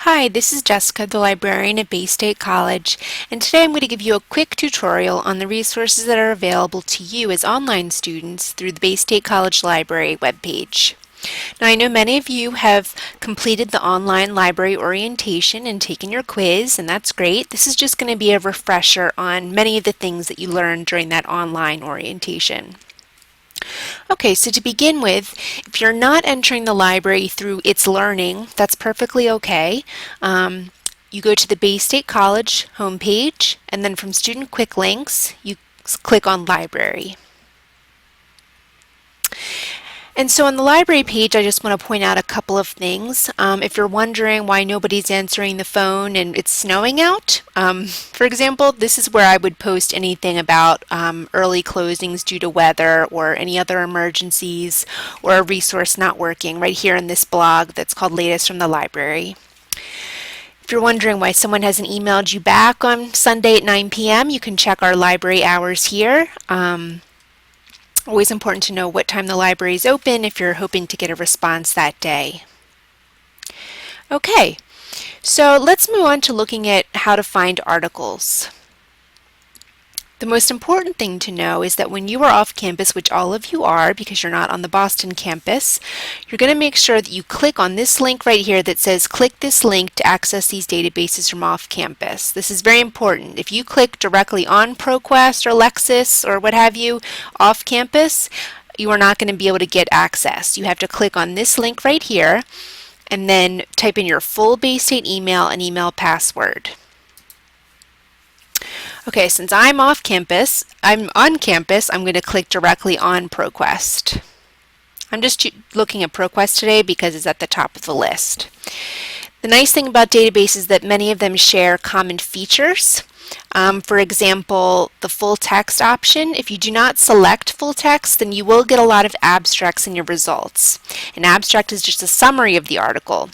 Hi, this is Jessica, the librarian at Bay State College, and today I'm going to give you a quick tutorial on the resources that are available to you as online students through the Bay State College Library webpage. Now, I know many of you have completed the online library orientation and taken your quiz, and that's great. This is just going to be a refresher on many of the things that you learned during that online orientation. Okay, so to begin with, if you're not entering the library through It's Learning, that's perfectly okay. You go to the Bay State College homepage, and then from Student Quick Links, you click on Library. And so on the library page, I just want to point out a couple of things. If you're wondering why nobody's answering the phone and it's snowing out, for example, this is where I would post anything about early closings due to weather or any other emergencies or a resource not working right here in this blog that's called Latest from the Library. If you're wondering why someone hasn't emailed you back on Sunday at 9 p.m., you can check our library hours here. Always important to know what time the library is open if you're hoping to get a response that day. Okay, so let's move on to looking at how to find articles. The most important thing to know is that when you are off campus, which all of you are because you're not on the Boston campus, you're going to make sure that you click on this link right here that says click this link to access these databases from off campus. This is very important. If you click directly on ProQuest or Lexis or what have you off campus, you are not going to be able to get access. You have to click on this link right here and then type in your full Bay State email and email password. Okay, since I'm on campus, I'm going to click directly on ProQuest. I'm just looking at ProQuest today because it's at the top of the list. The nice thing about databases is that many of them share common features. For example, the full text option, if you do not select full text, then you will get a lot of abstracts in your results. An abstract is just a summary of the article.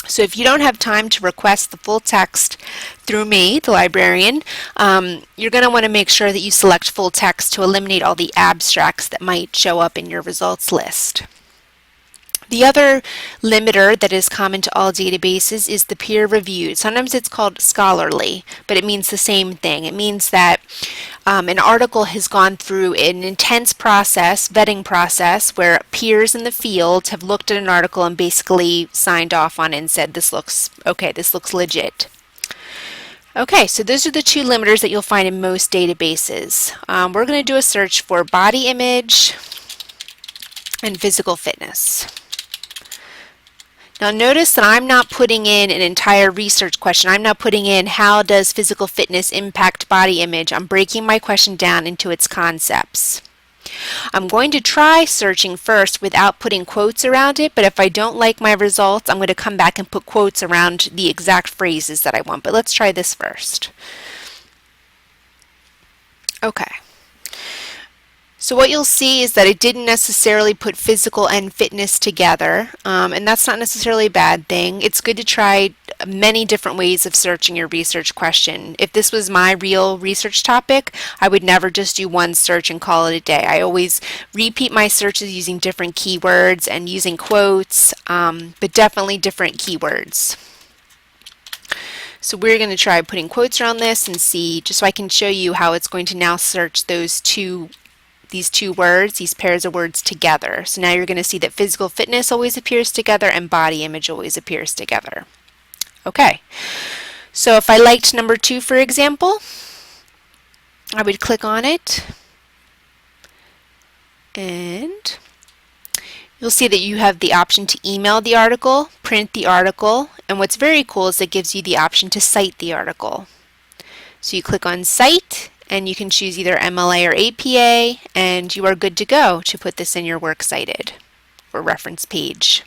So if you don't have time to request the full text through me, the librarian, you're going to want to make sure that you select full text to eliminate all the abstracts that might show up in your results list. The other limiter that is common to all databases is the peer-reviewed. Sometimes it's called scholarly, but it means the same thing. It means that an article has gone through an intense process, vetting process, where peers in the field have looked at an article and basically signed off on it and said, this looks okay, this looks legit. Okay, so those are the two limiters that you'll find in most databases. We're going to do a search for body image and physical fitness. Now notice that I'm not putting in an entire research question. I'm not putting in how does physical fitness impact body image. I'm breaking my question down into its concepts. I'm going to try searching first without putting quotes around it, but if I don't like my results, I'm going to come back and put quotes around the exact phrases that I want. But let's try this first. Okay. So what you'll see is that it didn't necessarily put physical and fitness together, and that's not necessarily a bad thing. It's good to try many different ways of searching your research question. If this was my real research topic, I would never just do one search and call it a day. I always repeat my searches using different keywords and using quotes, but definitely different keywords. So we're going to try putting quotes around this and see, just so I can show you how it's going to now search these two words, these pairs of words together. So now you're going to see that physical fitness always appears together and body image always appears together. Okay, so if I liked number 2, for example, I would click on it and you'll see that you have the option to email the article, print the article, and what's very cool is it gives you the option to cite the article. So you click on Cite, and you can choose either MLA or APA, and you are good to go to put this in your Works Cited or reference page.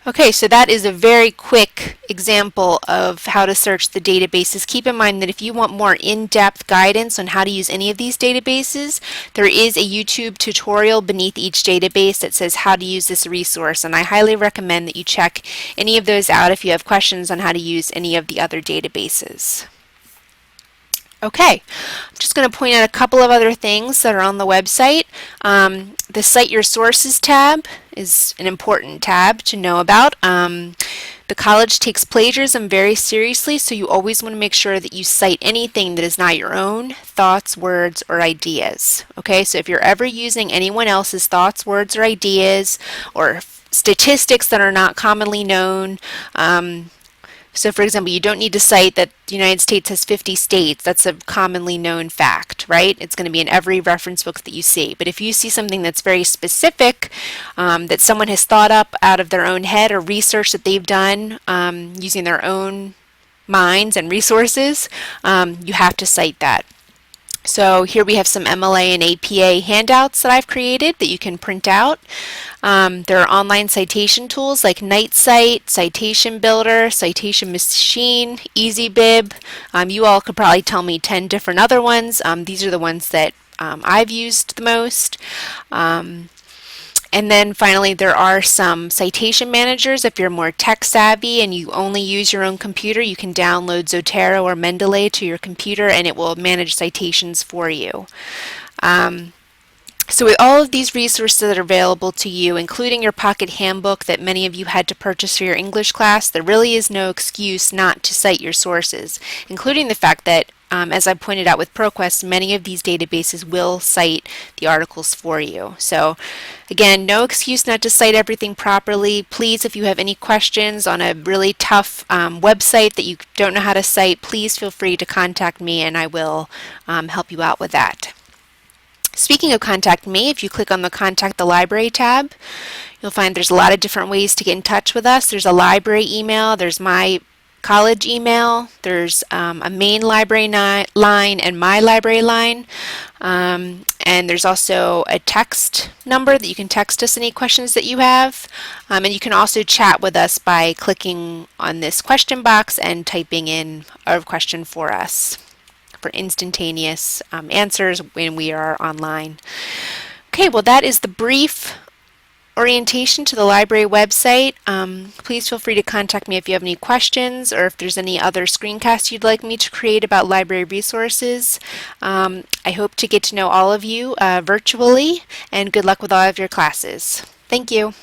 Okay, so that is a very quick example of how to search the databases. Keep in mind that if you want more in-depth guidance on how to use any of these databases, there is a YouTube tutorial beneath each database that says how to use this resource, and I highly recommend that you check any of those out if you have questions on how to use any of the other databases. Okay, I'm just going to point out a couple of other things that are on the website. The Cite Your Sources tab is an important tab to know about. The college takes plagiarism very seriously, so you always want to make sure that you cite anything that is not your own thoughts, words, or ideas. Okay, so if you're ever using anyone else's thoughts, words, or ideas, or statistics that are not commonly known, so for example, you don't need to cite that the United States has 50 states. That's a commonly known fact, right? It's going to be in every reference book that you see. But if you see something that's very specific, that someone has thought up out of their own head, or research that they've done using their own minds and resources, you have to cite that. So here we have some MLA and APA handouts that I've created that you can print out. There are online citation tools like NightCite, Citation Builder, Citation Machine, EasyBib. You all could probably tell me 10 different other ones. These are the ones that I've used the most. And then finally, there are some citation managers. If you're more tech savvy and you only use your own computer, you can download Zotero or Mendeley to your computer and it will manage citations for you. So with all of these resources that are available to you, including your pocket handbook that many of you had to purchase for your English class, there really is no excuse not to cite your sources, including the fact that as I pointed out with ProQuest, many of these databases will cite the articles for you. So again, no excuse not to cite everything properly. Please, if you have any questions on a really tough website that you don't know how to cite, please feel free to contact me and I will help you out with that. Speaking of contact me, if you click on the Contact the Library tab, you'll find there's a lot of different ways to get in touch with us. There's a library email, there's my college email, there's a main library line and my library line, and there's also a text number that you can text us any questions that you have, and you can also chat with us by clicking on this question box and typing in a question for us for instantaneous answers when we are online. Okay, well that is the brief orientation to the library website. Please feel free to contact me if you have any questions or if there's any other screencasts you'd like me to create about library resources. I hope to get to know all of you virtually, and good luck with all of your classes. Thank you.